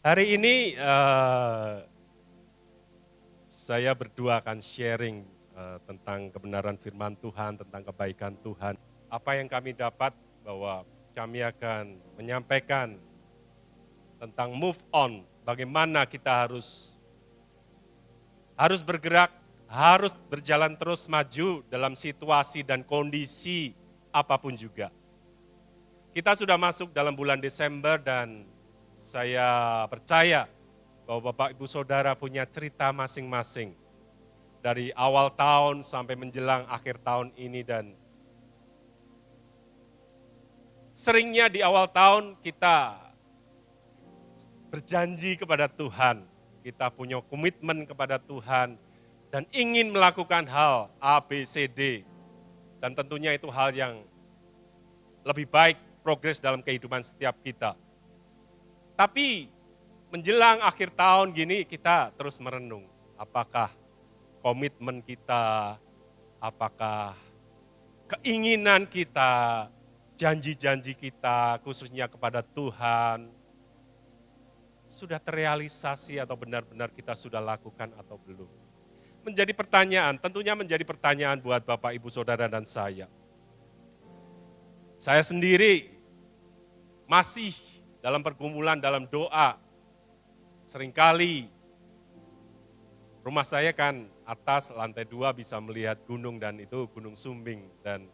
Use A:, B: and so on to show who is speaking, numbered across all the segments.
A: Hari ini saya berdua akan sharing tentang kebenaran firman Tuhan, tentang kebaikan Tuhan. Apa yang kami dapat bahwa kami akan menyampaikan tentang move on, bagaimana kita harus bergerak, harus berjalan terus maju dalam situasi dan kondisi apapun juga. Kita sudah masuk dalam bulan Desember dan saya percaya bahwa Bapak Ibu Saudara punya cerita masing-masing. Dari awal tahun sampai menjelang akhir tahun ini, dan seringnya di awal tahun kita berjanji kepada Tuhan. Kita punya komitmen kepada Tuhan dan ingin melakukan hal A, B, C, D. Dan tentunya itu hal yang lebih baik, progres dalam kehidupan setiap kita. Tapi menjelang akhir tahun gini kita terus merenung, apakah komitmen kita, apakah keinginan kita, janji-janji kita khususnya kepada Tuhan sudah terrealisasi atau benar-benar kita sudah lakukan atau belum. Menjadi pertanyaan, tentunya menjadi pertanyaan buat Bapak, Ibu, Saudara, dan saya. Saya sendiri masih dalam pergumulan, dalam doa. Seringkali rumah saya kan atas lantai 2 bisa melihat gunung dan itu Gunung Sumbing. Dan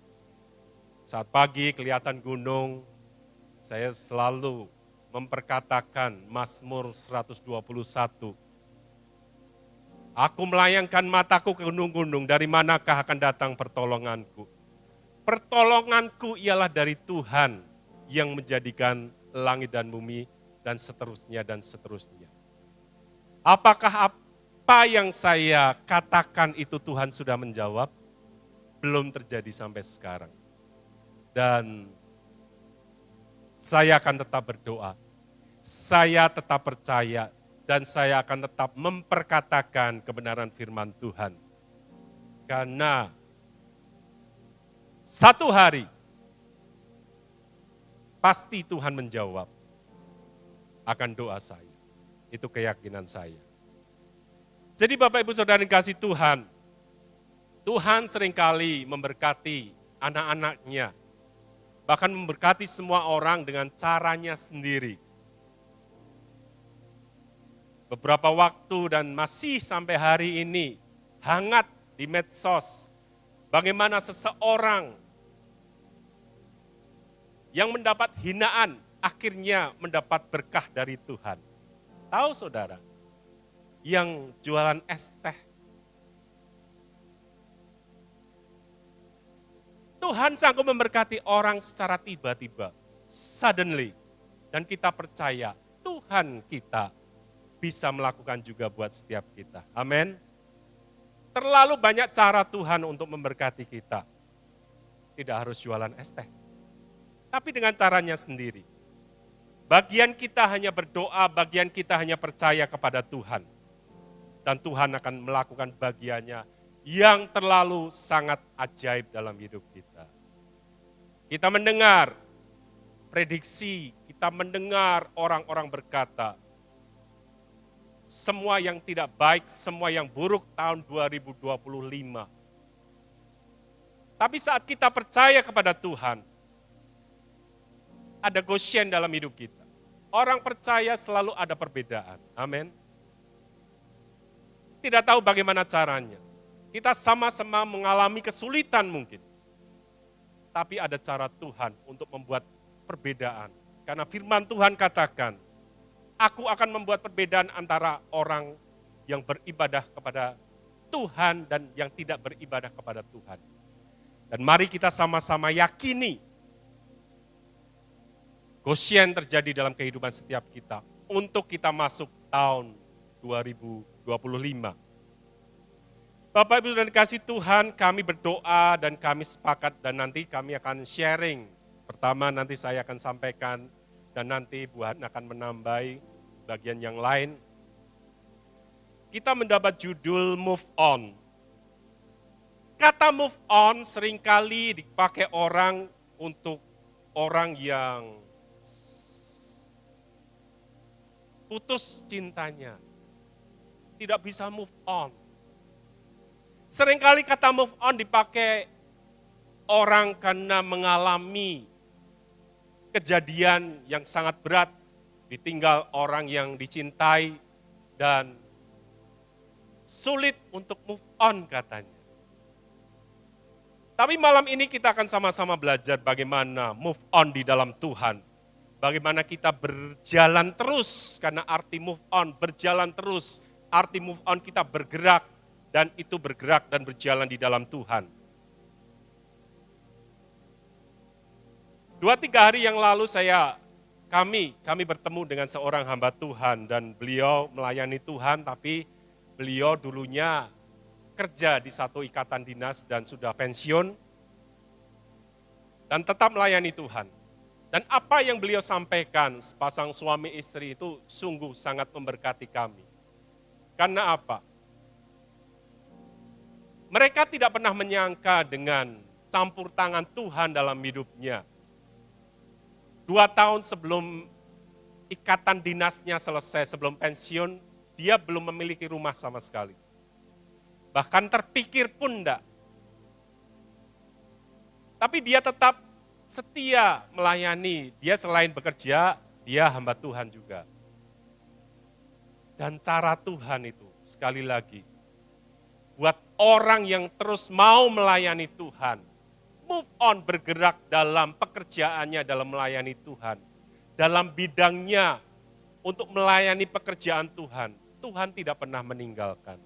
A: saat pagi kelihatan gunung, saya selalu memperkatakan Mazmur 121. Aku melayangkan mataku ke gunung-gunung, dari manakah akan datang pertolonganku? Pertolonganku ialah dari Tuhan yang menjadikan langit dan bumi dan seterusnya dan seterusnya. Apakah apa yang saya katakan itu Tuhan sudah menjawab? Belum terjadi sampai sekarang. Dan saya akan tetap berdoa, saya tetap percaya, dan saya akan tetap memperkatakan kebenaran firman Tuhan. Karena satu hari pasti Tuhan menjawab akan doa saya. Itu keyakinan saya. Jadi Bapak Ibu Saudara yang kasih Tuhan, Tuhan seringkali memberkati anak-anaknya, bahkan memberkati semua orang dengan caranya sendiri. Beberapa waktu dan masih sampai hari ini hangat di medsos, bagaimana seseorang yang mendapat hinaan akhirnya mendapat berkah dari Tuhan. Tahu saudara, yang jualan es teh, Tuhan sanggup memberkati orang secara tiba-tiba, suddenly. Dan kita percaya Tuhan kita bisa melakukan juga buat setiap kita. Amin. Terlalu banyak cara Tuhan untuk memberkati kita. Tidak harus jualan es teh, tapi dengan caranya sendiri. Bagian kita hanya berdoa, bagian kita hanya percaya kepada Tuhan. Dan Tuhan akan melakukan bagiannya yang terlalu sangat ajaib dalam hidup kita. Kita mendengar prediksi, kita mendengar orang-orang berkata, semua yang tidak baik, semua yang buruk tahun 2025. Tapi saat kita percaya kepada Tuhan, ada Goshen dalam hidup kita. Orang percaya selalu ada perbedaan. Amin. Tidak tahu bagaimana caranya. Kita sama-sama mengalami kesulitan mungkin. Tapi ada cara Tuhan untuk membuat perbedaan. Karena firman Tuhan katakan, aku akan membuat perbedaan antara orang yang beribadah kepada Tuhan dan yang tidak beribadah kepada Tuhan. Dan mari kita sama-sama yakini Goshen terjadi dalam kehidupan setiap kita untuk kita masuk tahun 2025. Bapak Ibu dan kasih Tuhan, kami berdoa dan kami sepakat dan nanti kami akan sharing. Pertama nanti saya akan sampaikan dan nanti Bu Han akan menambahi bagian yang lain. Kita mendapat judul move on. Kata move on seringkali dipakai orang untuk orang yang putus cintanya, tidak bisa move on. Seringkali kata move on dipakai orang karena mengalami kejadian yang sangat berat, ditinggal orang yang dicintai dan sulit untuk move on katanya. Tapi malam ini kita akan sama-sama belajar bagaimana move on di dalam Tuhan. Bagaimana kita berjalan terus, karena arti move on, berjalan terus. Arti move on kita bergerak, dan itu bergerak dan berjalan di dalam Tuhan. 2-3 hari yang lalu kami bertemu dengan seorang hamba Tuhan, dan beliau melayani Tuhan, tapi beliau dulunya kerja di satu ikatan dinas dan sudah pensiun, dan tetap melayani Tuhan. Dan apa yang beliau sampaikan, sepasang suami istri itu sungguh sangat memberkati kami. Karena apa? Mereka tidak pernah menyangka dengan campur tangan Tuhan dalam hidupnya. 2 tahun sebelum ikatan dinasnya selesai, sebelum pensiun, dia belum memiliki rumah sama sekali. Bahkan terpikir pun enggak. Tapi dia tetap setia melayani, dia selain bekerja, dia hamba Tuhan juga. Dan cara Tuhan itu, sekali lagi, buat orang yang terus mau melayani Tuhan, move on, bergerak dalam pekerjaannya, dalam melayani Tuhan, dalam bidangnya untuk melayani pekerjaan Tuhan, Tuhan tidak pernah meninggalkan.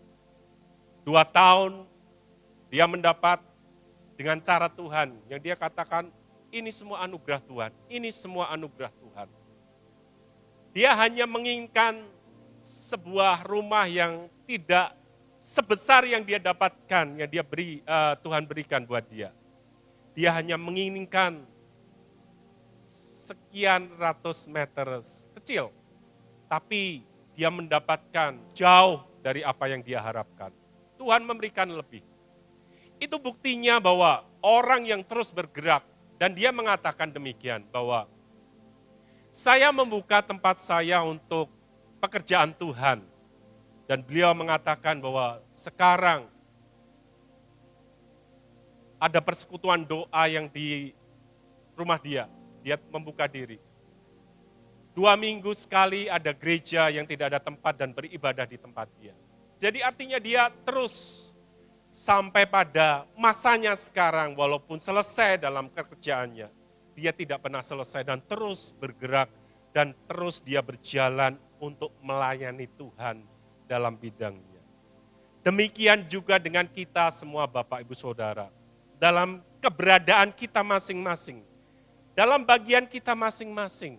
A: 2 tahun dia mendapat dengan cara Tuhan, yang dia katakan, ini semua anugerah Tuhan, ini semua anugerah Tuhan. Dia hanya menginginkan sebuah rumah yang tidak sebesar yang dia dapatkan, yang Tuhan berikan buat dia. Dia hanya menginginkan sekian ratus meter kecil, tapi dia mendapatkan jauh dari apa yang dia harapkan. Tuhan memberikan lebih. Itu buktinya bahwa orang yang terus bergerak, dan dia mengatakan demikian, bahwa saya membuka tempat saya untuk pekerjaan Tuhan. Dan beliau mengatakan bahwa sekarang ada persekutuan doa yang di rumah dia. Dia membuka diri. 2 minggu sekali ada gereja yang tidak ada tempat dan beribadah di tempat dia. Jadi artinya dia terus sampai pada masanya sekarang, walaupun selesai dalam pekerjaannya, dia tidak pernah selesai dan terus bergerak dan terus dia berjalan untuk melayani Tuhan dalam bidangnya. Demikian juga dengan kita semua Bapak Ibu Saudara, dalam keberadaan kita masing-masing, dalam bagian kita masing-masing.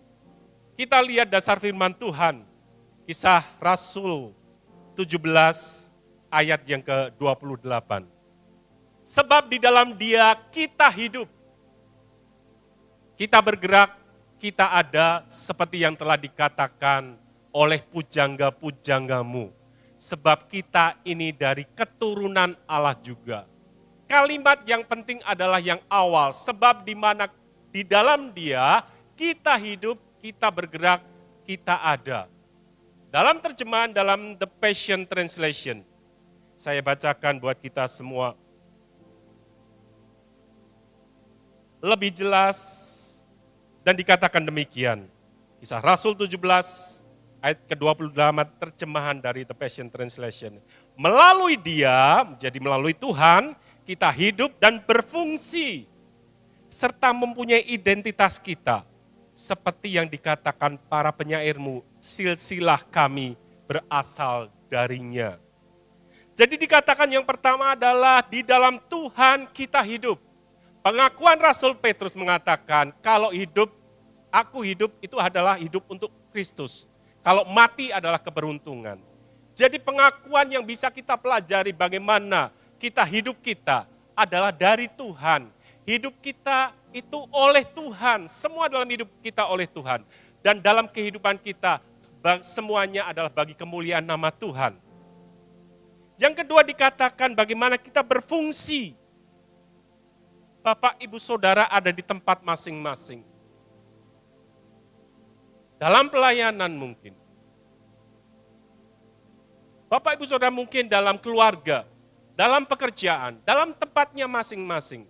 A: Kita lihat dasar firman Tuhan, Kisah Rasul 17 ayat yang ke-28. Sebab di dalam Dia kita hidup, kita bergerak, kita ada seperti yang telah dikatakan oleh pujangga-pujanggamu. Sebab kita ini dari keturunan Allah juga. Kalimat yang penting adalah yang awal, sebab di dalam Dia kita hidup, kita bergerak, kita ada. Dalam terjemahan dalam The Passion Translation, saya bacakan buat kita semua. Lebih jelas dan dikatakan demikian. Kisah Rasul 17 ayat ke-28 terjemahan dari The Passion Translation. Melalui Dia, jadi melalui Tuhan, kita hidup dan berfungsi serta mempunyai identitas kita. Seperti yang dikatakan para penyairmu, silsilah kami berasal darinya. Jadi dikatakan yang pertama adalah di dalam Tuhan kita hidup. Pengakuan Rasul Petrus mengatakan kalau aku hidup itu adalah hidup untuk Kristus. Kalau mati adalah keberuntungan. Jadi pengakuan yang bisa kita pelajari bagaimana hidup kita adalah dari Tuhan. Hidup kita itu oleh Tuhan, semua dalam hidup kita oleh Tuhan. Dan dalam kehidupan kita, semuanya adalah bagi kemuliaan nama Tuhan. Yang kedua dikatakan bagaimana kita berfungsi. Bapak, Ibu, Saudara ada di tempat masing-masing. Dalam pelayanan mungkin, Bapak Ibu Saudara mungkin dalam keluarga, dalam pekerjaan, dalam tempatnya masing-masing.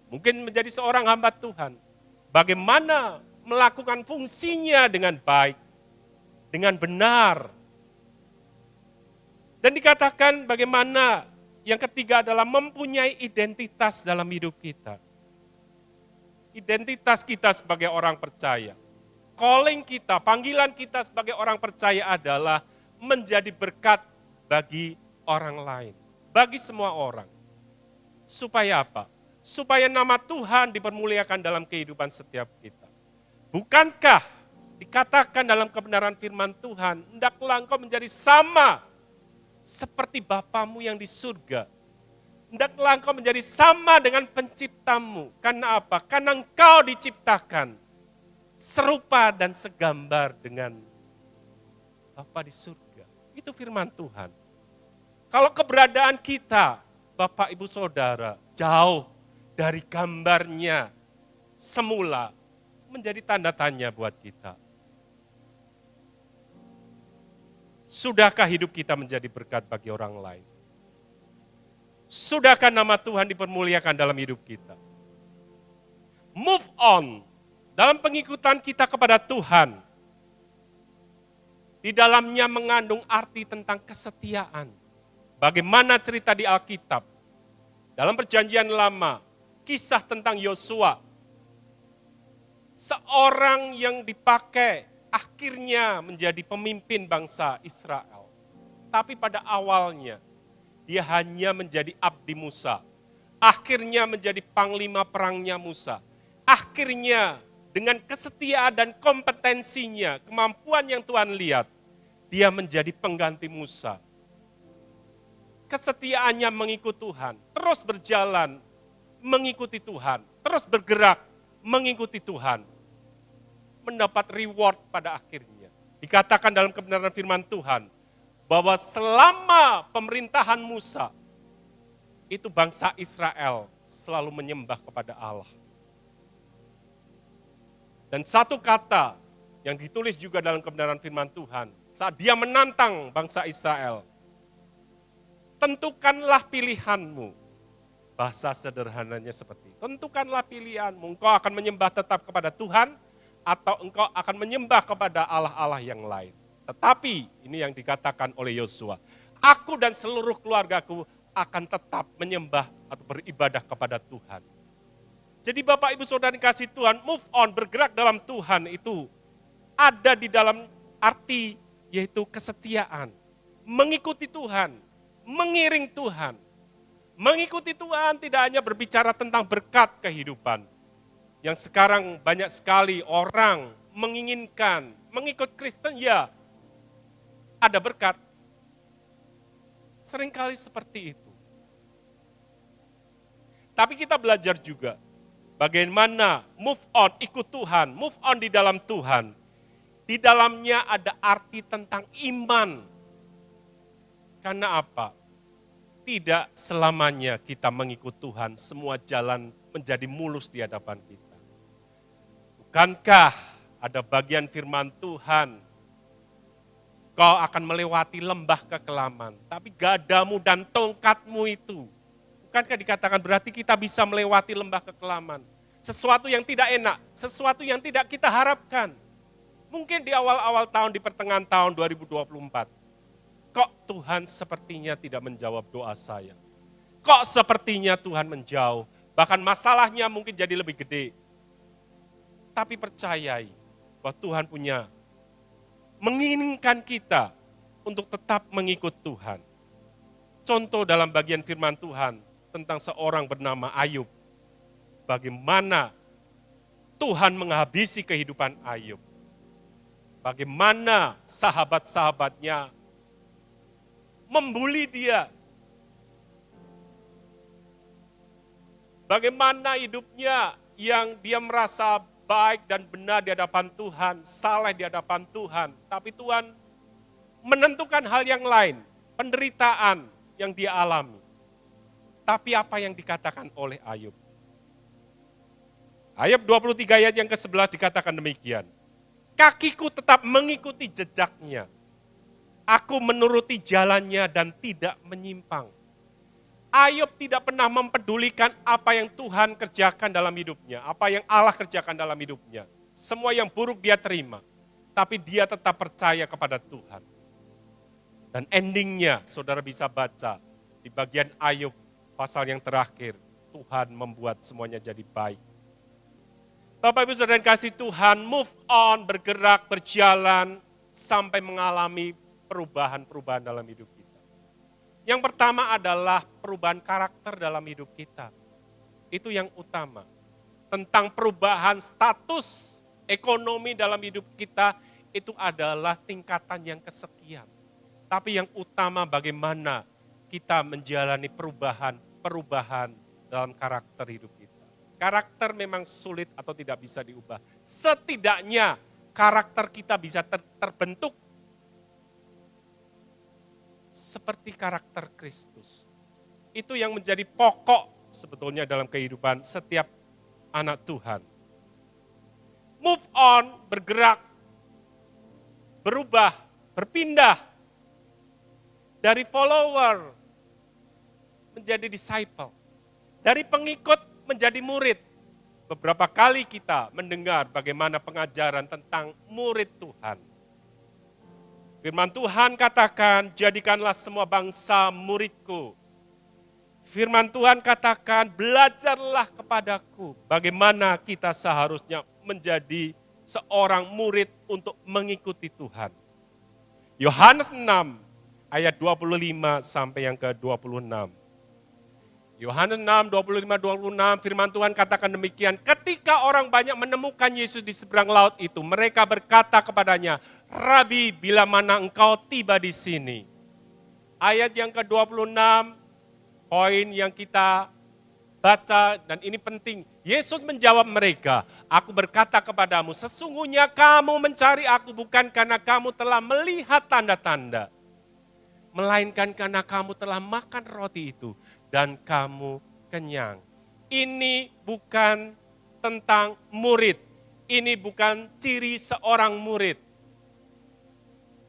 A: Mungkin menjadi seorang hamba Tuhan. Bagaimana melakukan fungsinya dengan baik, dengan benar. Dan dikatakan bagaimana yang ketiga adalah mempunyai identitas dalam hidup kita. Identitas kita sebagai orang percaya. Calling kita, panggilan kita sebagai orang percaya adalah menjadi berkat bagi orang lain. Bagi semua orang. Supaya apa? Supaya nama Tuhan dipermuliakan dalam kehidupan setiap kita. Bukankah dikatakan dalam kebenaran firman Tuhan, hendaklah engkau menjadi sama seperti Bapamu yang di surga. Hendaklah engkau menjadi sama dengan penciptamu. Karena apa? Karena engkau diciptakan serupa dan segambar dengan Bapa di surga. Itu firman Tuhan. Kalau keberadaan kita, Bapak Ibu Saudara, jauh dari gambarnya semula, menjadi tanda tanya buat kita. Sudahkah hidup kita menjadi berkat bagi orang lain? Sudahkah nama Tuhan dipermuliakan dalam hidup kita? Move on. Dalam pengikutan kita kepada Tuhan. Di dalamnya mengandung arti tentang kesetiaan. Bagaimana cerita di Alkitab. Dalam perjanjian lama, kisah tentang Yosua. Seorang yang dipakai akhirnya menjadi pemimpin bangsa Israel. Tapi pada awalnya, dia hanya menjadi abdi Musa. Akhirnya menjadi panglima perangnya Musa. Akhirnya dengan kesetiaan dan kompetensinya, kemampuan yang Tuhan lihat, dia menjadi pengganti Musa. Kesetiaannya mengikut Tuhan, terus berjalan mengikuti Tuhan, terus bergerak mengikuti Tuhan. Mendapat reward pada akhirnya. Dikatakan dalam kebenaran firman Tuhan, bahwa selama pemerintahan Musa, itu bangsa Israel selalu menyembah kepada Allah. Dan satu kata yang ditulis juga dalam kebenaran firman Tuhan, saat dia menantang bangsa Israel, tentukanlah pilihanmu. Bahasa sederhananya seperti, tentukanlah pilihanmu, engkau akan menyembah tetap kepada Tuhan, atau engkau akan menyembah kepada Allah-Allah yang lain. Tetapi ini yang dikatakan oleh Yosua, aku dan seluruh keluargaku akan tetap menyembah atau beribadah kepada Tuhan. Jadi Bapak Ibu Saudara dikasih Tuhan, move on, bergerak dalam Tuhan itu ada di dalam arti yaitu kesetiaan. Mengikuti Tuhan, mengiring Tuhan. Mengikuti Tuhan tidak hanya berbicara tentang berkat kehidupan. Yang sekarang banyak sekali orang menginginkan mengikut Kristen, ya ada berkat. Seringkali seperti itu. Tapi kita belajar juga bagaimana move on, ikut Tuhan, move on di dalam Tuhan. Di dalamnya ada arti tentang iman. Karena apa? Tidak selamanya kita mengikut Tuhan, semua jalan menjadi mulus di hadapan kita. Bukankah ada bagian firman Tuhan, kau akan melewati lembah kekelaman, tapi gadamu dan tongkatmu itu. Bukankah dikatakan berarti kita bisa melewati lembah kekelaman. Sesuatu yang tidak enak, sesuatu yang tidak kita harapkan. Mungkin di awal-awal tahun, di pertengahan tahun 2024. Kok Tuhan sepertinya tidak menjawab doa saya. Kok sepertinya Tuhan menjauh, bahkan masalahnya mungkin jadi lebih gede. Tapi percayai bahwa Tuhan menginginkan kita untuk tetap mengikut Tuhan. Contoh dalam bagian firman Tuhan tentang seorang bernama Ayub. Bagaimana Tuhan menghabisi kehidupan Ayub. Bagaimana sahabat-sahabatnya membuli dia. Bagaimana hidupnya yang dia merasa baik dan benar di hadapan Tuhan, saleh di hadapan Tuhan. Tapi Tuhan menentukan hal yang lain, penderitaan yang dia alami. Tapi apa yang dikatakan oleh Ayub? Ayub 23 ayat yang ke-11 dikatakan demikian. Kakiku tetap mengikuti jejaknya. Aku menuruti jalannya dan tidak menyimpang. Ayub tidak pernah mempedulikan apa yang Tuhan kerjakan dalam hidupnya, apa yang Allah kerjakan dalam hidupnya. Semua yang buruk dia terima, tapi dia tetap percaya kepada Tuhan. Dan endingnya saudara bisa baca di bagian Ayub pasal yang terakhir, Tuhan membuat semuanya jadi baik. Bapak Ibu Saudara yang kasih Tuhan, move on, bergerak, berjalan, sampai mengalami perubahan-perubahan dalam hidup kita. Yang pertama adalah perubahan karakter dalam hidup kita. Itu yang utama. Tentang perubahan status ekonomi dalam hidup kita, itu adalah tingkatan yang kesekian. Tapi yang utama bagaimana kita menjalani perubahan dalam karakter hidup kita. Karakter memang sulit atau tidak bisa diubah. Setidaknya karakter kita bisa terbentuk seperti karakter Kristus. Itu yang menjadi pokok sebetulnya dalam kehidupan setiap anak Tuhan. Move on, bergerak, berubah, berpindah dari follower menjadi disciple, dari pengikut menjadi murid. Beberapa kali kita mendengar bagaimana pengajaran tentang murid Tuhan. Firman Tuhan katakan, jadikanlah semua bangsa muridku. Firman Tuhan katakan, belajarlah kepadaku bagaimana kita seharusnya menjadi seorang murid untuk mengikuti Tuhan. Yohanes 6 ayat 25 sampai yang ke-26. Yohanes 6, 25-26, firman Tuhan katakan demikian. Ketika orang banyak menemukan Yesus di seberang laut itu, mereka berkata kepadanya, Rabi, bila mana engkau tiba di sini? Ayat yang ke-26, poin yang kita baca, dan ini penting. Yesus menjawab mereka, aku berkata kepadamu, sesungguhnya kamu mencari aku bukan karena kamu telah melihat tanda-tanda, melainkan karena kamu telah makan roti itu dan kamu kenyang. Ini bukan tentang murid, ini bukan ciri seorang murid.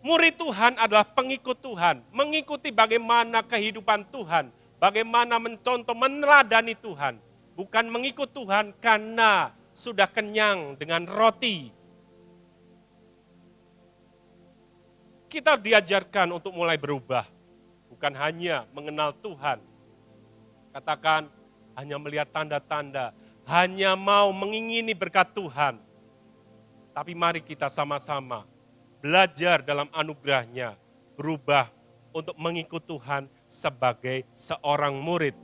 A: Murid Tuhan adalah pengikut Tuhan, mengikuti bagaimana kehidupan Tuhan, bagaimana mencontoh, meneladani Tuhan. Bukan mengikut Tuhan karena sudah kenyang dengan roti. Kita diajarkan untuk mulai berubah, bukan hanya mengenal Tuhan. Katakan, hanya melihat tanda-tanda, hanya mau mengingini berkat Tuhan. Tapi mari kita sama-sama belajar dalam anugerahnya, berubah untuk mengikut Tuhan sebagai seorang murid.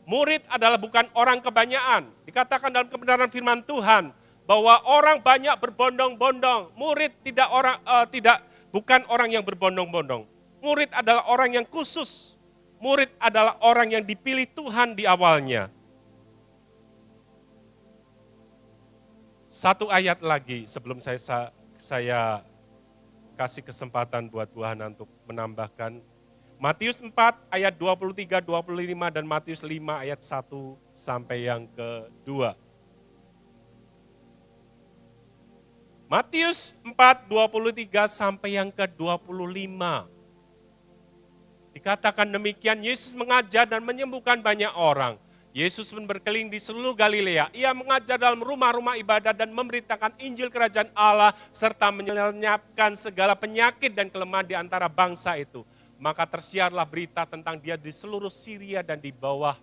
A: Murid adalah bukan orang kebanyakan. Dikatakan dalam kebenaran firman Tuhan, bahwa orang banyak berbondong-bondong. Murid bukan orang yang berbondong-bondong. Murid adalah orang yang khusus. Murid adalah orang yang dipilih Tuhan di awalnya. Satu ayat lagi sebelum saya kasih kesempatan buat Bu Hana untuk menambahkan. Matius 4 ayat 23, 25 dan Matius 5 ayat 1 sampai yang ke-2. Matius 4, 23 sampai yang ke-25. Dikatakan demikian, Yesus mengajar dan menyembuhkan banyak orang. Yesus pun berkeliling di seluruh Galilea. Ia mengajar dalam rumah-rumah ibadat dan memberitakan Injil Kerajaan Allah serta melenyapkan segala penyakit dan kelemahan di antara bangsa itu. Maka tersiarlah berita tentang dia di seluruh Syria dan dibawalah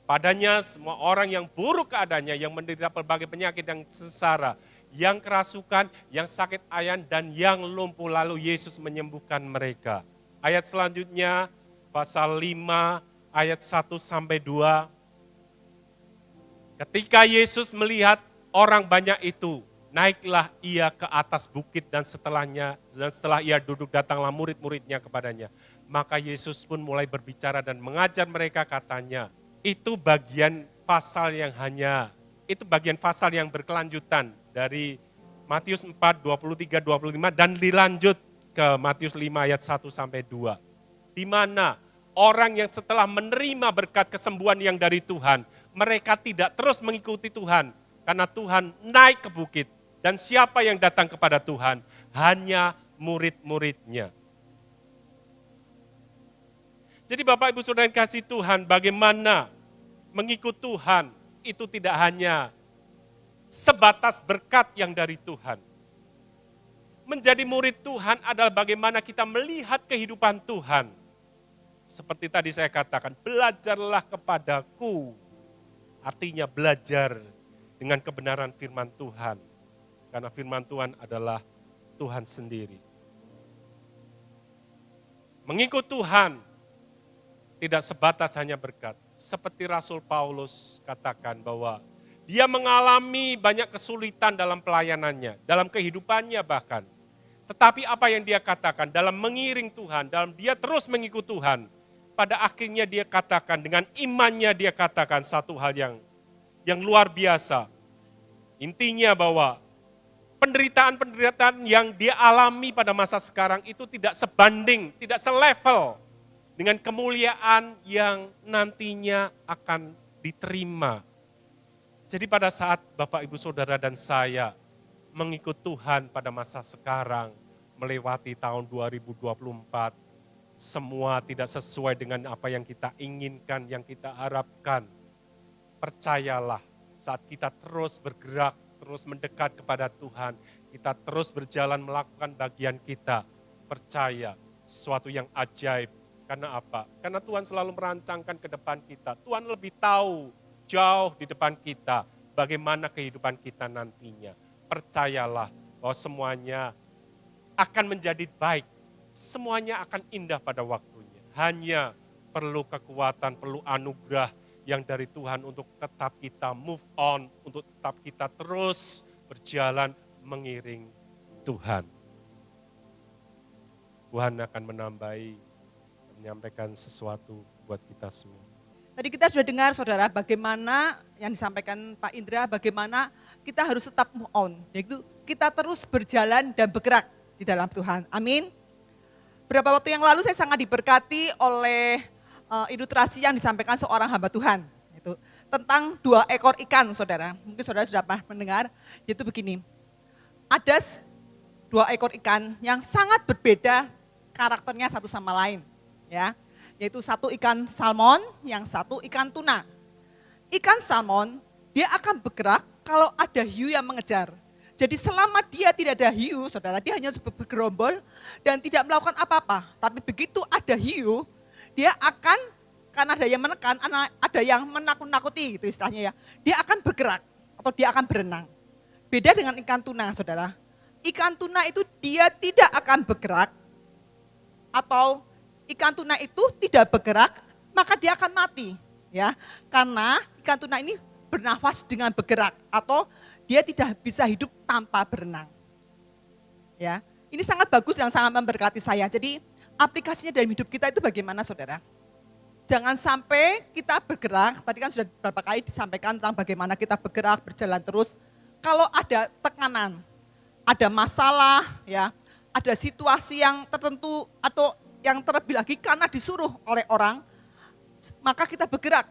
A: padanya semua orang yang buruk keadaannya, yang menderita berbagai penyakit yang sengsara, yang kerasukan, yang sakit ayan, dan yang lumpuh, lalu Yesus menyembuhkan mereka. Ayat selanjutnya, pasal 5, ayat 1 sampai 2. Ketika Yesus melihat orang banyak itu, naiklah ia ke atas bukit dan setelah ia duduk datanglah murid-muridnya kepadanya. Maka Yesus pun mulai berbicara dan mengajar mereka, katanya, itu bagian pasal yang berkelanjutan dari Matius 4, 23, 25 dan dilanjut ke Matius 5 ayat 1 sampai 2. Di mana orang yang setelah menerima berkat kesembuhan yang dari Tuhan, mereka tidak terus mengikuti Tuhan karena Tuhan naik ke bukit dan siapa yang datang kepada Tuhan hanya murid-muridnya. Jadi Bapak Ibu Saudara yang kasih Tuhan, bagaimana mengikut Tuhan itu tidak hanya sebatas berkat yang dari Tuhan. Menjadi murid Tuhan adalah bagaimana kita melihat kehidupan Tuhan. Seperti tadi saya katakan, belajarlah kepadaku. Artinya belajar dengan kebenaran firman Tuhan. Karena firman Tuhan adalah Tuhan sendiri. Mengikut Tuhan tidak sebatas hanya berkat. Seperti Rasul Paulus katakan bahwa dia mengalami banyak kesulitan dalam pelayanannya, dalam kehidupannya bahkan. Tetapi apa yang dia katakan dalam mengiring Tuhan, dalam dia terus mengikut Tuhan, pada akhirnya dia katakan dengan imannya dia katakan satu hal yang luar biasa. Intinya bahwa penderitaan-penderitaan yang dia alami pada masa sekarang itu tidak sebanding, tidak selevel dengan kemuliaan yang nantinya akan diterima. Jadi pada saat Bapak Ibu Saudara dan saya mengikut Tuhan pada masa sekarang, melewati tahun 2024, semua tidak sesuai dengan apa yang kita inginkan, yang kita harapkan. Percayalah, saat kita terus bergerak, terus mendekat kepada Tuhan, kita terus berjalan melakukan bagian kita, percaya sesuatu yang ajaib. Karena apa? Karena Tuhan selalu merancangkan ke depan kita. Tuhan lebih tahu jauh di depan kita bagaimana kehidupan kita nantinya. Percayalah bahwa semuanya akan menjadi baik. Semuanya akan indah pada waktunya. Hanya perlu kekuatan, perlu anugerah yang dari Tuhan untuk tetap kita move on, untuk tetap kita terus berjalan mengiring Tuhan. Tuhan akan menyampaikan sesuatu buat kita semua.
B: Tadi kita sudah dengar saudara bagaimana yang disampaikan Pak Indra, bagaimana kita harus tetap move on. Yaitu kita terus berjalan dan bergerak di dalam Tuhan. Amin. Beberapa waktu yang lalu saya sangat diberkati oleh ilustrasi yang disampaikan seorang hamba Tuhan. Itu tentang 2 ekor ikan saudara. Mungkin saudara sudah pernah mendengar. Yaitu begini, ada 2 ekor ikan yang sangat berbeda karakternya satu sama lain. Ya, yaitu satu ikan salmon, yang satu ikan tuna. Ikan salmon, dia akan bergerak kalau ada hiu yang mengejar. Jadi selama dia tidak ada hiu, saudara, dia hanya bergerombol dan tidak melakukan apa-apa. Tapi begitu ada hiu, dia akan, karena ada yang menekan, ada yang menakut-nakuti gitu istilahnya ya. Dia akan bergerak atau dia akan berenang. Beda dengan ikan tuna, saudara. Ikan tuna itu dia tidak akan bergerak atau ikan tuna itu tidak bergerak, maka dia akan mati, ya. Karena ikan tuna ini bernafas dengan bergerak atau dia tidak bisa hidup tanpa berenang. Ya, ini sangat bagus dan sangat memberkati saya. Jadi aplikasinya dalam hidup kita itu bagaimana, saudara? Jangan sampai kita bergerak. Tadi kan sudah beberapa kali disampaikan tentang bagaimana kita bergerak, berjalan terus. Kalau ada tekanan, ada masalah, ya, ada situasi yang tertentu atau yang terlebih lagi karena disuruh oleh orang, maka kita bergerak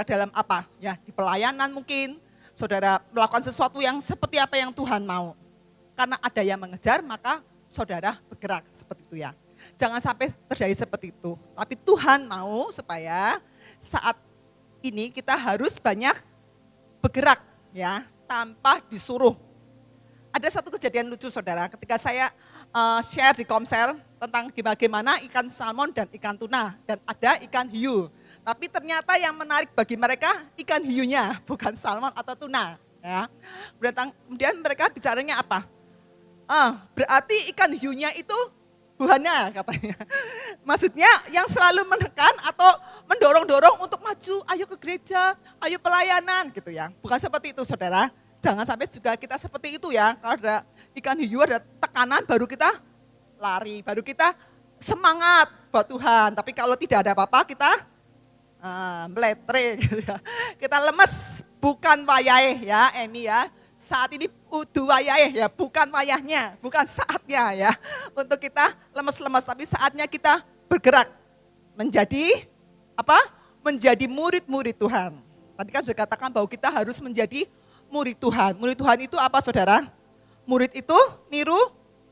B: dalam apa? Ya, di pelayanan mungkin, saudara melakukan sesuatu yang seperti apa yang Tuhan mau. Karena ada yang mengejar, maka saudara bergerak seperti itu ya. Jangan sampai terjadi seperti itu. Tapi Tuhan mau supaya saat ini kita harus banyak bergerak ya, tanpa disuruh. Ada satu kejadian lucu saudara, ketika saya share di Komsel tentang bagaimana ikan salmon dan ikan tuna dan ada ikan hiu. Tapi ternyata yang menarik bagi mereka ikan hiunya, bukan salmon atau tuna. Ya. Kemudian mereka bicaranya apa? Berarti ikan hiunya itu Tuhannya katanya. Maksudnya yang selalu menekan atau mendorong-dorong untuk maju, ayo ke gereja, ayo pelayanan gitu ya. Bukan seperti itu saudara. Jangan sampai juga kita seperti itu ya. Kalau ada ikan hiu, ada tekanan, baru kita lari, baru kita semangat buat Tuhan. Tapi kalau tidak ada apa-apa, kita meletre gitu ya. Kita lemes, bukan wayahe ya, Emi ya. Saat ini udu wayahe ya, bukan wayahnya, bukan saatnya ya. Untuk kita lemes-lemes, tapi saatnya kita bergerak menjadi apa? Menjadi murid-murid Tuhan. Tadi kan sudah katakan bahwa kita harus menjadi murid Tuhan. Murid Tuhan itu apa saudara? Murid itu niru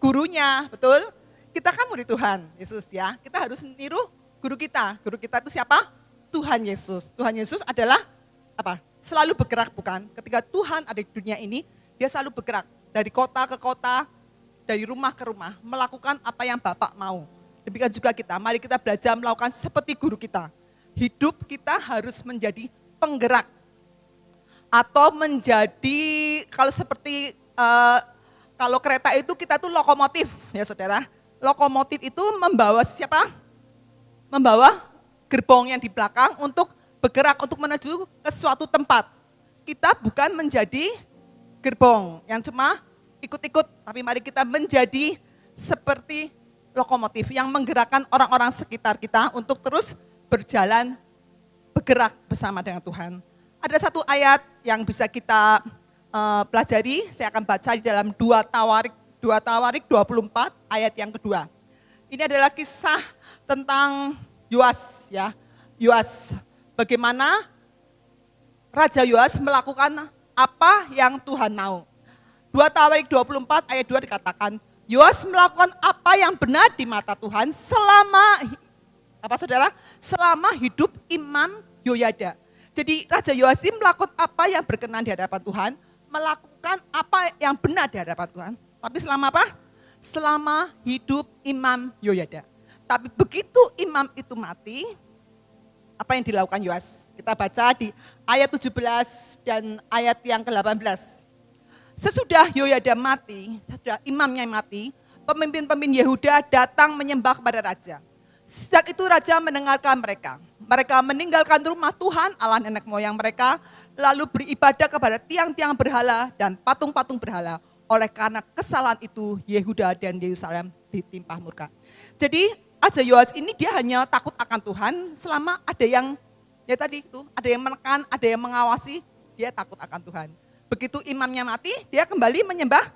B: gurunya, betul? Kita kan murid Tuhan Yesus ya. Kita harus niru guru kita. Guru kita itu siapa? Tuhan Yesus. Tuhan Yesus adalah apa? Selalu bergerak, bukan? Ketika Tuhan ada di dunia ini, dia selalu bergerak dari kota ke kota, dari rumah ke rumah, melakukan apa yang Bapak mau. Demikian juga kita, mari kita belajar melakukan seperti guru kita. Hidup kita harus menjadi penggerak. Atau menjadi, kalau seperti, kalau kereta itu kita tuh lokomotif, ya saudara. Lokomotif itu membawa siapa? Membawa gerbong yang di belakang untuk bergerak, untuk menuju ke suatu tempat. Kita bukan menjadi gerbong yang cuma ikut-ikut, tapi mari kita menjadi seperti lokomotif yang menggerakkan orang-orang sekitar kita untuk terus berjalan, bergerak bersama dengan Tuhan. Ada satu ayat yang bisa kita pelajari, saya akan baca di dalam 2 Tawarik 24 ayat yang kedua. Ini adalah kisah tentang Yoas ya. Yoas, bagaimana Raja Yoas melakukan apa yang Tuhan mau. 2 Tawarik 24 ayat 2 dikatakan, Yoas melakukan apa yang benar di mata Tuhan selama, apa saudara? Selama hidup Imam Yoyada. Jadi Raja Yoas ini melakukan apa yang berkenan di hadapan Tuhan, melakukan apa yang benar di hadapan Tuhan. Tapi selama apa? Selama hidup Imam Yoyada. Tapi begitu imam itu mati, apa yang dilakukan Yoas? Kita baca di ayat 17 dan ayat yang ke-18. Sesudah Yoyada mati, sesudah imamnya mati, pemimpin-pemimpin Yehuda datang menyembah kepada raja. Sejak itu raja mendengarkan mereka. Mereka meninggalkan rumah Tuhan Allah nenek moyang mereka, lalu beribadah kepada tiang-tiang berhala dan patung-patung berhala. Oleh karena kesalahan itu, Yehuda dan Yerusalem ditimpa murka. Jadi Raja Yoas ini dia hanya takut akan Tuhan selama ada yang, ya tadi itu, ada yang menekan, ada yang mengawasi, dia takut akan Tuhan. Begitu imamnya mati, dia kembali menyembah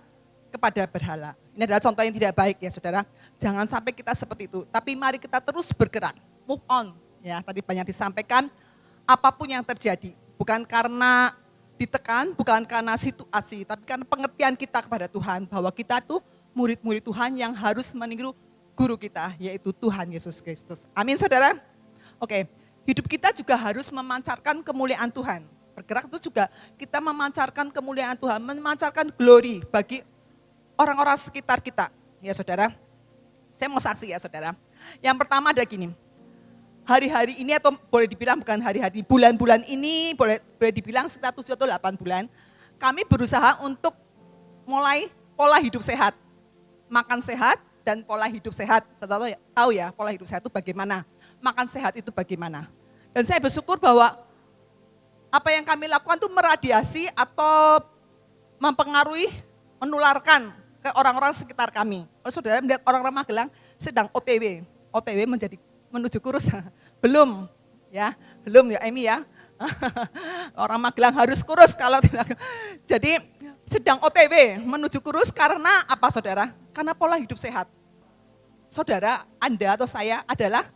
B: kepada berhala. Ini adalah contoh yang tidak baik ya saudara. Jangan sampai kita seperti itu. Tapi mari kita terus bergerak, move on. Ya, tadi banyak disampaikan, apapun yang terjadi, bukan karena ditekan, bukan karena situasi, tapi karena pengertian kita kepada Tuhan, bahwa kita tuh murid-murid Tuhan yang harus meniru guru kita, yaitu Tuhan Yesus Kristus. Amin saudara? Oke, hidup kita juga harus memancarkan kemuliaan Tuhan. Bergerak itu juga kita memancarkan kemuliaan Tuhan, memancarkan glory bagi orang-orang sekitar kita. Ya saudara, saya mau saksi ya saudara. Yang pertama ada gini, hari-hari ini atau boleh dibilang bukan hari-hari, bulan-bulan ini boleh dibilang sekitar 7 atau 8 bulan, kami berusaha untuk mulai pola hidup sehat. Makan sehat dan pola hidup sehat. Saudara tahu ya pola hidup sehat itu bagaimana, makan sehat itu bagaimana. Dan saya bersyukur bahwa apa yang kami lakukan itu meradiasi atau mempengaruhi, menularkan ke orang-orang sekitar kami. Kalau saudara melihat orang-orang Magelang sedang OTW menuju kurus, belum ya Emi ya. Orang Magelang harus kurus kalau tidak. Jadi sedang OTW menuju kurus karena apa saudara? Karena pola hidup sehat. Saudara, Anda atau saya adalah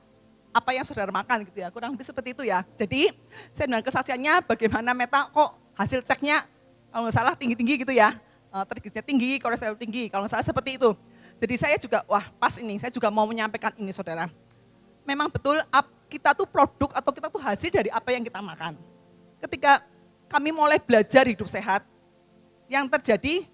B: apa yang saudara makan gitu ya, kurang lebih seperti itu ya. Jadi saya dengan kesaksiannya bagaimana Meta kok hasil ceknya kalau nggak salah tinggi-tinggi gitu ya, trigliserida tinggi, kolesterol tinggi, kalau nggak salah seperti itu. Jadi saya juga wah pas ini, saya juga mau menyampaikan ini saudara. Memang betul kita tuh produk atau kita tuh hasil dari apa yang kita makan. Ketika kami mulai belajar hidup sehat, yang terjadi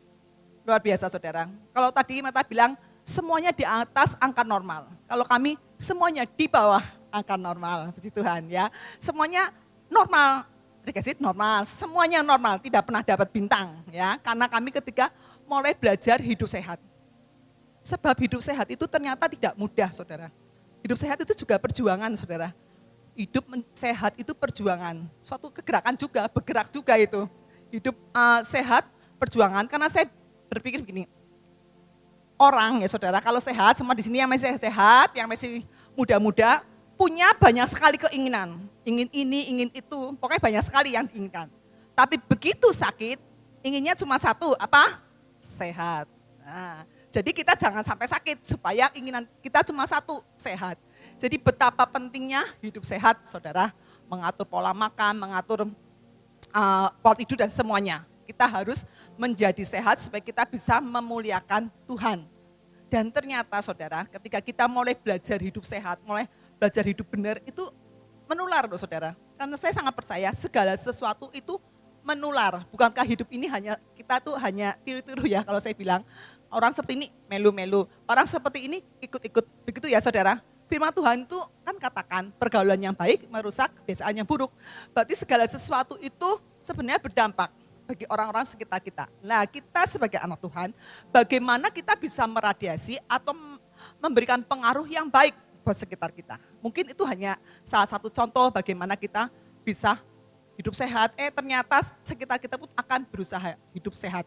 B: luar biasa saudara. Kalau tadi Meta bilang semuanya di atas angka normal. Kalau kami semuanya di bawah angka normal, puji Tuhan ya. Semuanya normal, dikasih normal, semuanya normal, tidak pernah dapat bintang ya. Karena kami ketika mulai belajar hidup sehat. Sebab hidup sehat itu ternyata tidak mudah saudara. Hidup sehat itu juga perjuangan saudara. Hidup sehat itu perjuangan, suatu kegerakan juga, bergerak juga itu. Hidup sehat, perjuangan, karena saya berpikir begini, orang ya saudara, kalau sehat, semua di sini yang masih sehat, yang masih muda-muda, punya banyak sekali keinginan. Ingin ini, ingin itu, pokoknya banyak sekali yang diinginkan. Tapi begitu sakit, inginnya cuma satu, apa? Sehat. Nah, jadi kita jangan sampai sakit, supaya keinginan kita cuma satu, sehat. Jadi betapa pentingnya hidup sehat, saudara. Mengatur pola makan, mengatur pola tidur dan semuanya. Kita harus menjadi sehat supaya kita bisa memuliakan Tuhan. Dan ternyata saudara, ketika kita mulai belajar hidup sehat, mulai belajar hidup benar, itu menular loh saudara. Karena saya sangat percaya segala sesuatu itu menular. Bukankah hidup ini kita tuh hanya tiru-tiru ya, kalau saya bilang. Orang seperti ini melu-melu, orang seperti ini ikut-ikut. Begitu ya saudara. Firman Tuhan itu kan katakan pergaulan yang baik merusak kebiasaan yang buruk. Berarti segala sesuatu itu sebenarnya berdampak bagi orang-orang sekitar kita. Nah, kita sebagai anak Tuhan, bagaimana kita bisa meradiasi atau memberikan pengaruh yang baik buat sekitar kita. Mungkin itu hanya salah satu contoh bagaimana kita bisa hidup sehat. Ternyata sekitar kita pun akan berusaha hidup sehat.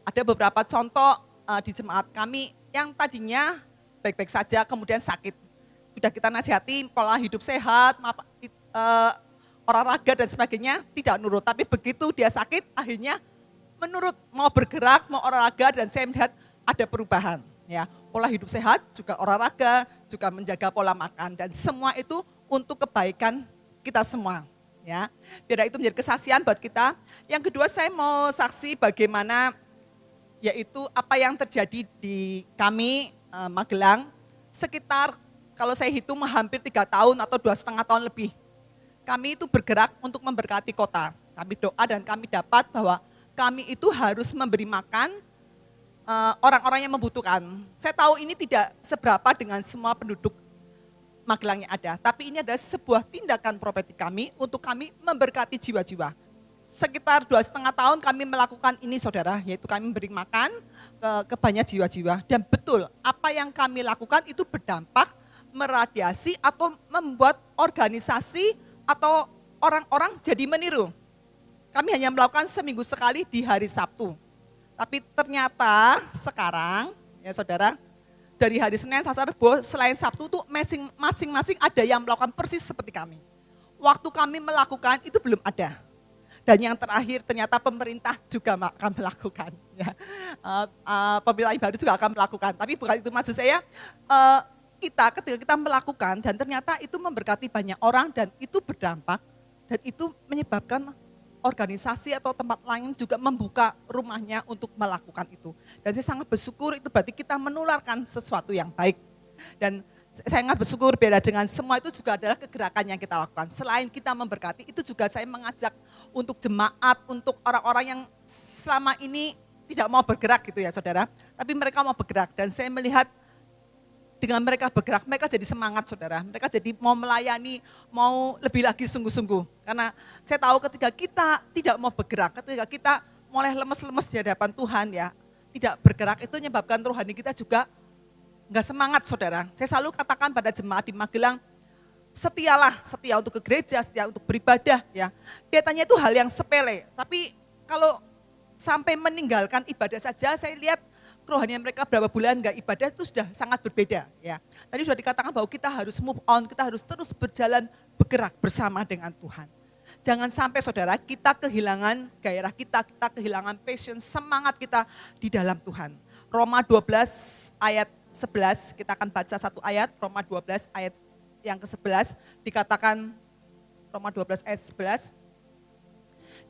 B: Ada beberapa contoh di jemaat kami yang tadinya baik-baik saja, kemudian sakit. Sudah kita nasihati pola hidup sehat, olahraga dan sebagainya, tidak nurut. Tapi begitu dia sakit, akhirnya menurut, mau bergerak, mau olahraga, dan saya melihat ada perubahan. Ya, pola hidup sehat, juga olahraga, juga menjaga pola makan, dan semua itu untuk kebaikan kita semua. Ya, biar itu menjadi kesaksian buat kita. Yang kedua, saya mau saksi bagaimana yaitu apa yang terjadi di kami Magelang sekitar kalau saya hitung hampir 3 tahun atau 2,5 tahun lebih. Kami itu bergerak untuk memberkati kota. Kami doa dan kami dapat bahwa kami itu harus memberi makan orang-orang yang membutuhkan. Saya tahu ini tidak seberapa dengan semua penduduk Magelang yang ada, tapi ini adalah sebuah tindakan profetik kami untuk kami memberkati jiwa-jiwa. Sekitar 2,5 tahun kami melakukan ini saudara, yaitu kami memberi makan ke banyak jiwa-jiwa. Dan betul, apa yang kami lakukan itu berdampak meradiasi atau membuat organisasi atau orang-orang jadi meniru. Kami hanya melakukan seminggu sekali di hari Sabtu. Tapi ternyata sekarang, ya saudara, dari hari Senin sampai Rebo, selain Sabtu tuh masing-masing ada yang melakukan persis seperti kami. Waktu kami melakukan itu belum ada. Dan yang terakhir ternyata pemerintah juga akan melakukan. Ya. Pemerintah baru juga akan melakukan. Tapi bukan itu maksud saya, ketika kita melakukan dan ternyata itu memberkati banyak orang dan itu berdampak. Dan itu menyebabkan organisasi atau tempat lain juga membuka rumahnya untuk melakukan itu. Dan saya sangat bersyukur itu berarti kita menularkan sesuatu yang baik. Dan saya sangat bersyukur beda dengan semua itu juga adalah kegerakan yang kita lakukan. Selain kita memberkati, itu juga saya mengajak untuk jemaat, untuk orang-orang yang selama ini tidak mau bergerak gitu ya saudara. Tapi mereka mau bergerak dan saya melihat dengan mereka bergerak, mereka jadi semangat saudara. Mereka jadi mau melayani, mau lebih lagi sungguh-sungguh. Karena saya tahu ketika kita tidak mau bergerak, ketika kita mulai lemes-lemes di hadapan Tuhan ya, tidak bergerak itu menyebabkan rohani kita juga enggak semangat saudara. Saya selalu katakan pada jemaat di Magelang, setia untuk ke gereja, setia untuk beribadah ya. Kelihatannya itu hal yang sepele, tapi kalau sampai meninggalkan ibadah saja, saya lihat kerohanian mereka berapa bulan enggak ibadah itu sudah sangat berbeda ya. Tadi sudah dikatakan bahwa kita harus move on, kita harus terus berjalan bergerak bersama dengan Tuhan. Jangan sampai saudara kita kehilangan gairah kita kehilangan passion, semangat kita di dalam Tuhan. Roma 12 ayat 11, kita akan baca satu ayat, Roma 12 ayat yang ke-11, dikatakan Roma 12 ayat 11.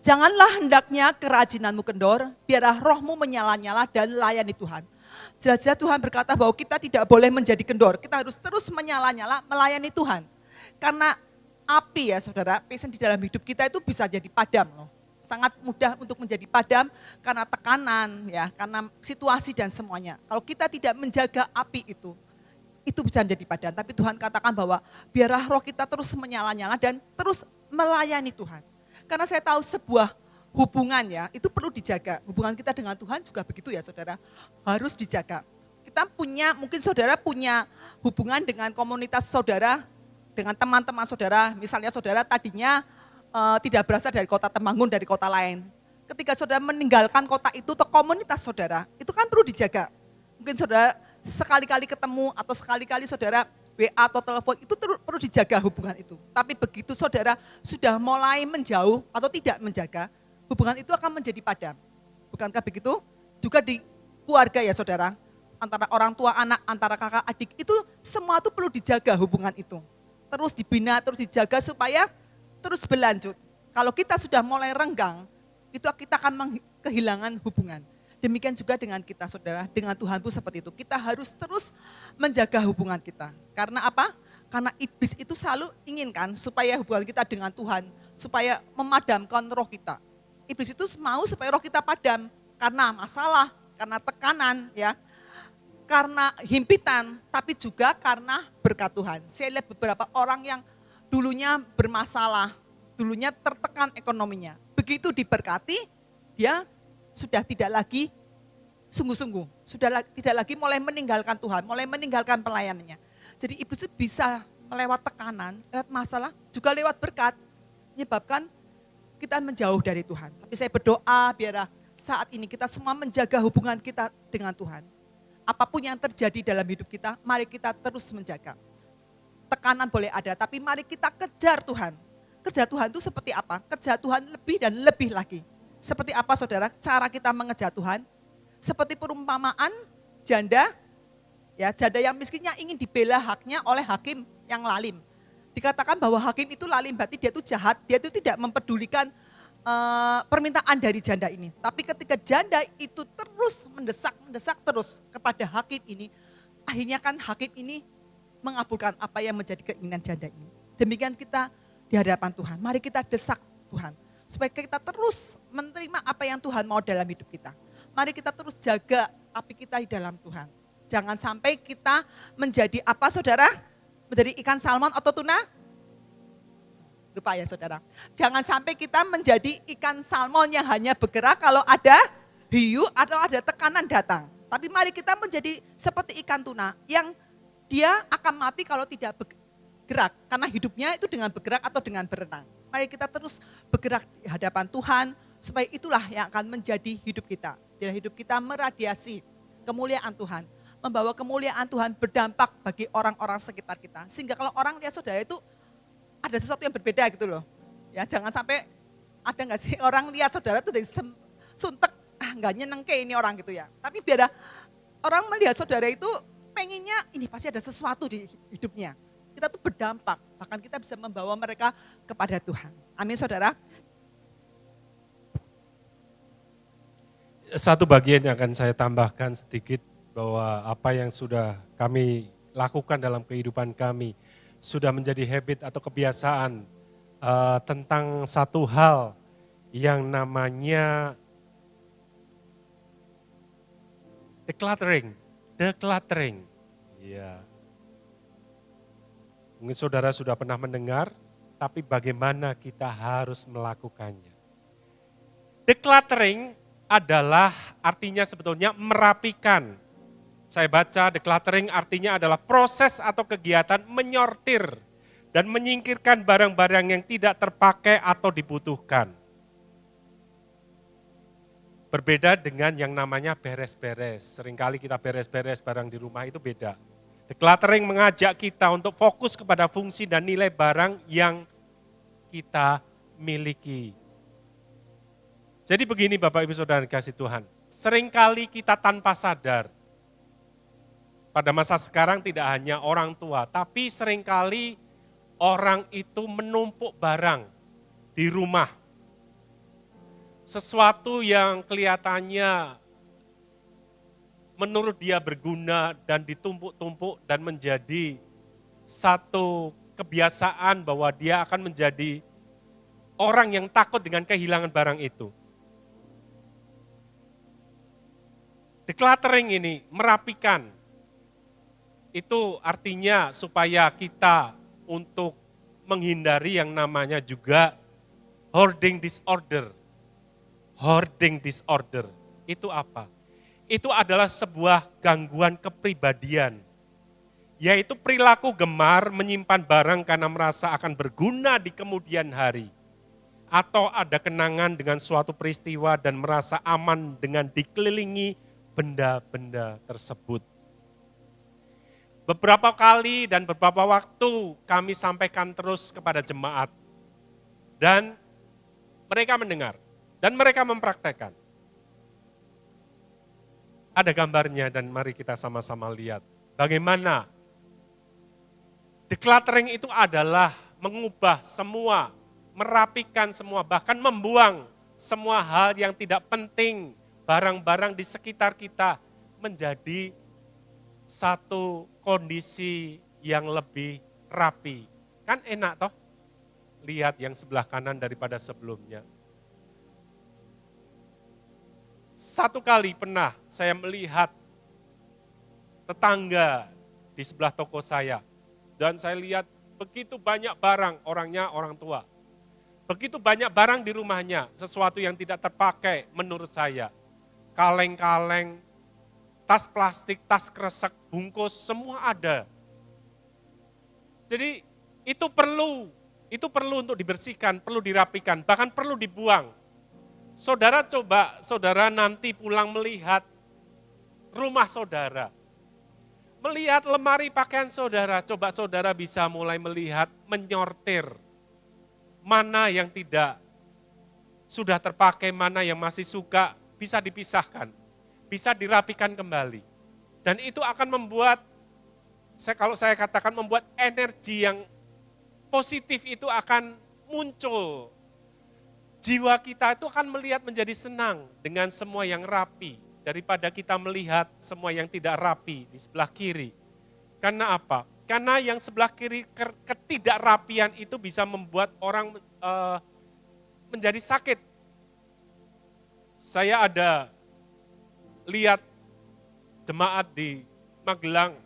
B: Janganlah hendaknya kerajinanmu kendor, biarlah rohmu menyala-nyala dan layani Tuhan. Jelas-jelas Tuhan berkata bahwa kita tidak boleh menjadi kendor, kita harus terus menyala-nyala melayani Tuhan. Karena api ya saudara, passion di dalam hidup kita itu bisa jadi padam loh. Sangat mudah untuk menjadi padam karena tekanan ya, karena situasi dan semuanya. Kalau kita tidak menjaga api itu bisa menjadi padam. Tapi Tuhan katakan bahwa biarlah roh kita terus menyala-nyala dan terus melayani Tuhan. Karena saya tahu sebuah hubungan ya, itu perlu dijaga. Hubungan kita dengan Tuhan juga begitu ya saudara, harus dijaga. Kita mungkin saudara punya hubungan dengan komunitas saudara, dengan teman-teman saudara. Misalnya saudara tadinya tidak berasal dari kota Temanggung, dari kota lain. Ketika saudara meninggalkan kota itu atau komunitas saudara, itu kan perlu dijaga. Mungkin saudara sekali-kali ketemu atau sekali-kali saudara WA atau telepon, itu perlu dijaga hubungan itu. Tapi begitu saudara sudah mulai menjauh atau tidak menjaga, hubungan itu akan menjadi padam. Bukankah begitu? Juga di keluarga ya saudara, antara orang tua anak, antara kakak adik, itu semua itu perlu dijaga hubungan itu. Terus dibina, terus dijaga supaya terus berlanjut. Kalau kita sudah mulai renggang, itu kita akan kehilangan hubungan. Demikian juga dengan kita saudara, dengan Tuhan pun seperti itu. Kita harus terus menjaga hubungan kita. Karena apa? Karena iblis itu selalu inginkan supaya hubungan kita dengan Tuhan, supaya memadamkan roh kita. Iblis itu mau supaya roh kita padam karena masalah, karena tekanan, ya, karena himpitan, tapi juga karena berkat Tuhan. Saya lihat beberapa orang yang dulunya bermasalah, dulunya tertekan ekonominya. Begitu diberkati, dia sudah tidak lagi sungguh-sungguh, sudah tidak lagi mulai meninggalkan Tuhan, mulai meninggalkan pelayanannya. Jadi iblis bisa melewat tekanan, lewat masalah, juga lewat berkat, menyebabkan kita menjauh dari Tuhan. Tapi saya berdoa biar saat ini kita semua menjaga hubungan kita dengan Tuhan. Apapun yang terjadi dalam hidup kita, mari kita terus menjaga. Tekanan boleh ada, tapi mari kita kejar Tuhan. Kejar Tuhan itu seperti apa? Kejar Tuhan lebih dan lebih lagi. Seperti apa saudara cara kita mengejar Tuhan? Seperti perumpamaan janda, ya, janda yang miskinnya ingin dibela haknya oleh hakim yang lalim. Dikatakan bahwa hakim itu lalim, berarti dia itu jahat, dia itu tidak mempedulikan permintaan dari janda ini. Tapi ketika janda itu terus mendesak terus kepada hakim ini, akhirnya kan hakim ini mengabulkan apa yang menjadi keinginan janda ini. Demikian kita di hadapan Tuhan, mari kita desak Tuhan. Supaya kita terus menerima apa yang Tuhan mau dalam hidup kita. Mari kita terus jaga api kita di dalam Tuhan. Jangan sampai kita menjadi apa saudara? Menjadi ikan salmon atau tuna? Lupa ya saudara. Jangan sampai kita menjadi ikan salmon yang hanya bergerak kalau ada hiu atau ada tekanan datang. Tapi mari kita menjadi seperti ikan tuna yang dia akan mati kalau tidak bergerak. Karena hidupnya itu dengan bergerak atau dengan berenang. Mari kita terus bergerak di hadapan Tuhan, supaya itulah yang akan menjadi hidup kita. Biar hidup kita meradiasi kemuliaan Tuhan, membawa kemuliaan Tuhan berdampak bagi orang-orang sekitar kita. Sehingga kalau orang lihat saudara itu ada sesuatu yang berbeda gitu loh. Ya, jangan sampai ada nggak sih orang lihat saudara itu dari suntek, nggak nyenengke ini orang gitu ya. Tapi biar orang melihat saudara itu pengennya ini pasti ada sesuatu di hidupnya. Kita tuh berdampak, bahkan kita bisa membawa mereka kepada Tuhan. Amin saudara.
A: Satu bagian yang akan saya tambahkan sedikit bahwa apa yang sudah kami lakukan dalam kehidupan kami sudah menjadi habit atau kebiasaan tentang satu hal yang namanya decluttering. Ya. Mungkin saudara sudah pernah mendengar, tapi bagaimana kita harus melakukannya. Decluttering adalah artinya sebetulnya merapikan. Saya baca decluttering artinya adalah proses atau kegiatan menyortir dan menyingkirkan barang-barang yang tidak terpakai atau dibutuhkan. Berbeda dengan yang namanya beres-beres. Seringkali kita beres-beres barang di rumah itu beda. Decluttering mengajak kita untuk fokus kepada fungsi dan nilai barang yang kita miliki. Jadi begini Bapak Ibu Saudara kasih Tuhan, seringkali kita tanpa sadar, pada masa sekarang tidak hanya orang tua, tapi seringkali orang itu menumpuk barang di rumah. Sesuatu yang kelihatannya menurut dia berguna dan ditumpuk-tumpuk dan menjadi satu kebiasaan bahwa dia akan menjadi orang yang takut dengan kehilangan barang itu. Decluttering ini merapikan. Itu artinya supaya kita untuk menghindari yang namanya juga hoarding disorder. Hoarding disorder itu apa? Itu adalah sebuah gangguan kepribadian, yaitu perilaku gemar menyimpan barang karena merasa akan berguna di kemudian hari, atau ada kenangan dengan suatu peristiwa dan merasa aman dengan dikelilingi benda-benda tersebut. Beberapa kali dan beberapa waktu kami sampaikan terus kepada jemaat, dan mereka mendengar, dan mereka mempraktekkan. Ada gambarnya dan mari kita sama-sama lihat bagaimana decluttering itu adalah mengubah semua, merapikan semua, bahkan membuang semua hal yang tidak penting, barang-barang di sekitar kita menjadi satu kondisi yang lebih rapi. Kan enak toh lihat yang sebelah kanan daripada sebelumnya. Satu kali pernah saya melihat tetangga di sebelah toko saya. Dan saya lihat begitu banyak barang, orangnya orang tua. Begitu banyak barang di rumahnya, sesuatu yang tidak terpakai menurut saya. Kaleng-kaleng, tas plastik, tas kresek, bungkus, semua ada. Jadi itu perlu untuk dibersihkan, perlu dirapikan, bahkan perlu dibuang. Saudara coba, saudara nanti pulang melihat rumah saudara. Melihat lemari pakaian saudara, coba saudara bisa mulai melihat, menyortir. Mana yang tidak sudah terpakai, mana yang masih suka, bisa dipisahkan. Bisa dirapikan kembali. Dan itu akan membuat, kalau saya katakan membuat energi yang positif itu akan muncul. Jiwa kita itu akan melihat menjadi senang dengan semua yang rapi. Daripada kita melihat semua yang tidak rapi di sebelah kiri. Karena apa? Karena yang sebelah kiri ketidakrapian itu bisa membuat orang menjadi sakit. Saya ada lihat jemaat di Magelang,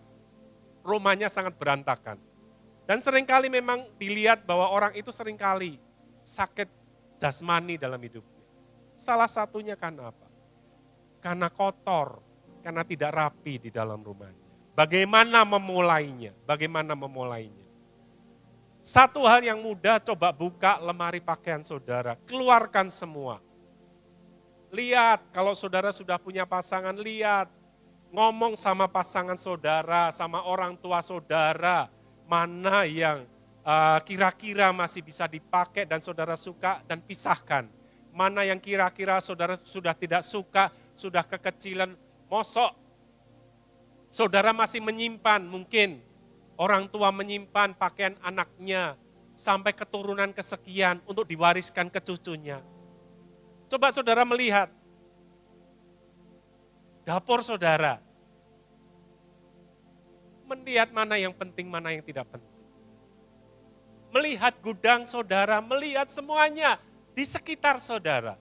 A: rumahnya sangat berantakan. Dan seringkali memang dilihat bahwa orang itu seringkali sakit jasmani dalam hidupnya. Salah satunya karena apa? Karena kotor, karena tidak rapi di dalam rumahnya. Bagaimana memulainya? Bagaimana memulainya? Satu hal yang mudah, coba buka lemari pakaian saudara, keluarkan semua. Lihat, kalau saudara sudah punya pasangan, lihat. Ngomong sama pasangan saudara, sama orang tua saudara, mana yang kira-kira masih bisa dipakai dan saudara suka, dan pisahkan. Mana yang kira-kira saudara sudah tidak suka, sudah kekecilan, mosok. Saudara masih menyimpan, mungkin orang tua menyimpan pakaian anaknya sampai keturunan kesekian untuk diwariskan ke cucunya. Coba saudara melihat dapur saudara. Melihat mana yang penting, mana yang tidak penting. Melihat gudang saudara, melihat semuanya di sekitar saudara.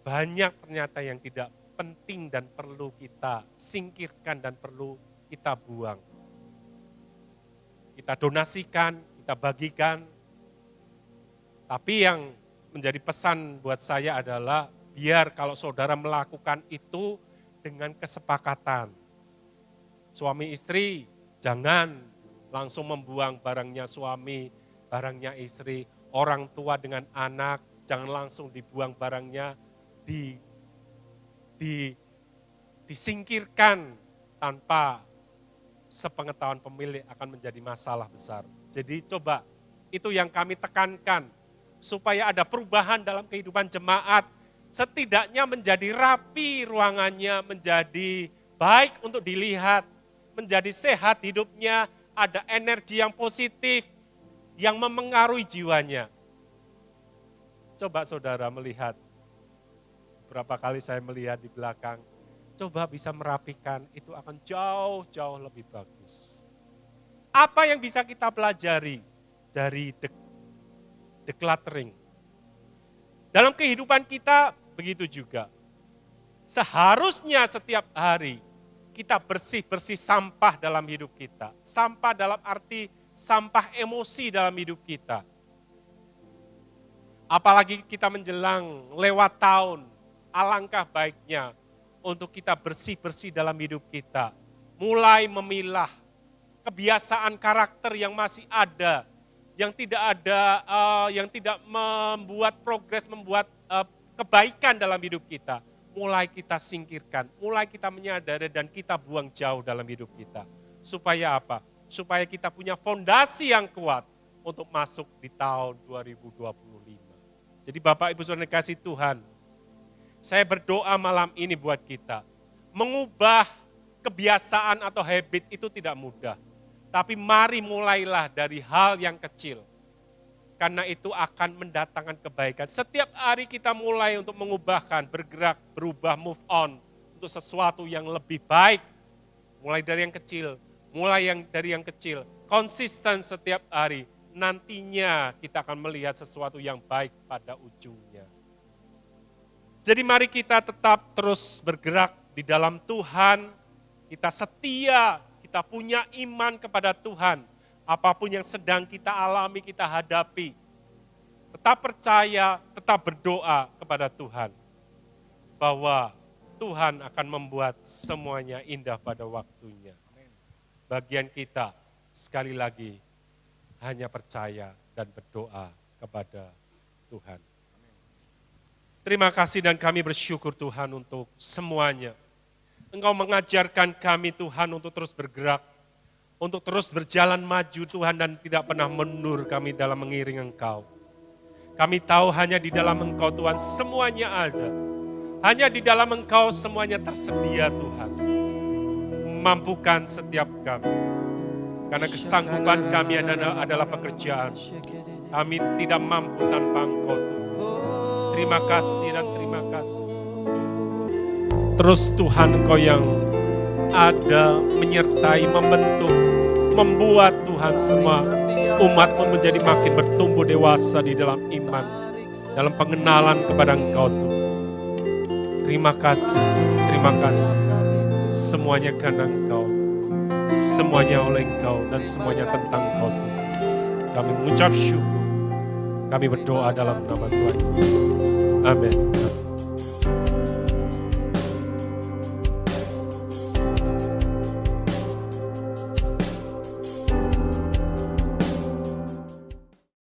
A: Banyak ternyata yang tidak penting dan perlu kita singkirkan dan perlu kita buang. Kita donasikan, kita bagikan. Tapi yang menjadi pesan buat saya adalah biar kalau saudara melakukan itu dengan kesepakatan. Suami istri jangan langsung membuang barangnya suami, barangnya istri. Orang tua dengan anak jangan langsung dibuang barangnya, disingkirkan tanpa sepengetahuan pemilik akan menjadi masalah besar. Jadi coba itu yang kami tekankan supaya ada perubahan dalam kehidupan jemaat. Setidaknya menjadi rapi ruangannya, menjadi baik untuk dilihat, menjadi sehat hidupnya, ada energi yang positif yang memengaruhi jiwanya. Coba saudara melihat, beberapa kali saya melihat di belakang, coba bisa merapikan, itu akan jauh-jauh lebih bagus. Apa yang bisa kita pelajari dari decluttering? Dalam kehidupan kita begitu juga. Seharusnya setiap hari kita bersih-bersih sampah dalam hidup kita. Sampah dalam arti sampah emosi dalam hidup kita. Apalagi kita menjelang lewat tahun, alangkah baiknya untuk kita bersih-bersih dalam hidup kita. Mulai memilah kebiasaan karakter yang masih ada, yang tidak membuat progres, membuat kebaikan dalam hidup kita. Mulai kita singkirkan, mulai kita menyadari dan kita buang jauh dalam hidup kita. Supaya apa? Supaya kita punya fondasi yang kuat untuk masuk di tahun 2025. Jadi Bapak Ibu Saudara kasih Tuhan, saya berdoa malam ini buat kita. Mengubah kebiasaan atau habit itu tidak mudah. Tapi mari mulailah dari hal yang kecil. Karena itu akan mendatangkan kebaikan. Setiap hari kita mulai untuk mengubahkan, bergerak, berubah, move on. Untuk sesuatu yang lebih baik. Mulai dari yang kecil, dari yang kecil. Konsisten setiap hari. Nantinya kita akan melihat sesuatu yang baik pada ujungnya. Jadi mari kita tetap terus bergerak di dalam Tuhan. Kita setia, kita punya iman kepada Tuhan. Apapun yang sedang kita alami, kita hadapi. Tetap percaya, tetap berdoa kepada Tuhan. Bahwa Tuhan akan membuat semuanya indah pada waktunya. Bagian kita, sekali lagi, hanya percaya dan berdoa kepada Tuhan. Terima kasih dan kami bersyukur Tuhan untuk semuanya. Engkau mengajarkan kami Tuhan untuk terus bergerak. Untuk terus berjalan maju Tuhan dan tidak pernah mundur kami dalam mengiring Engkau. Kami tahu hanya di dalam Engkau Tuhan semuanya ada. Hanya di dalam Engkau semuanya tersedia Tuhan. Mampukan setiap kami. Karena kesanggupan kami adalah pekerjaan. Kami tidak mampu tanpa Engkau Tuhan. Terima kasih dan terima kasih. Terus Tuhan Engkau yang ada menyertai, membentuk, membuat Tuhan semua umat-Mu menjadi makin bertumbuh dewasa di dalam iman, dalam pengenalan kepada Engkau Tuhan. Terima kasih, terima kasih. Semuanya karena Engkau, semuanya oleh Engkau dan semuanya tentang Engkau Tuhan. Kami mengucap syukur, kami berdoa dalam nama Tuhan Yesus. Amin.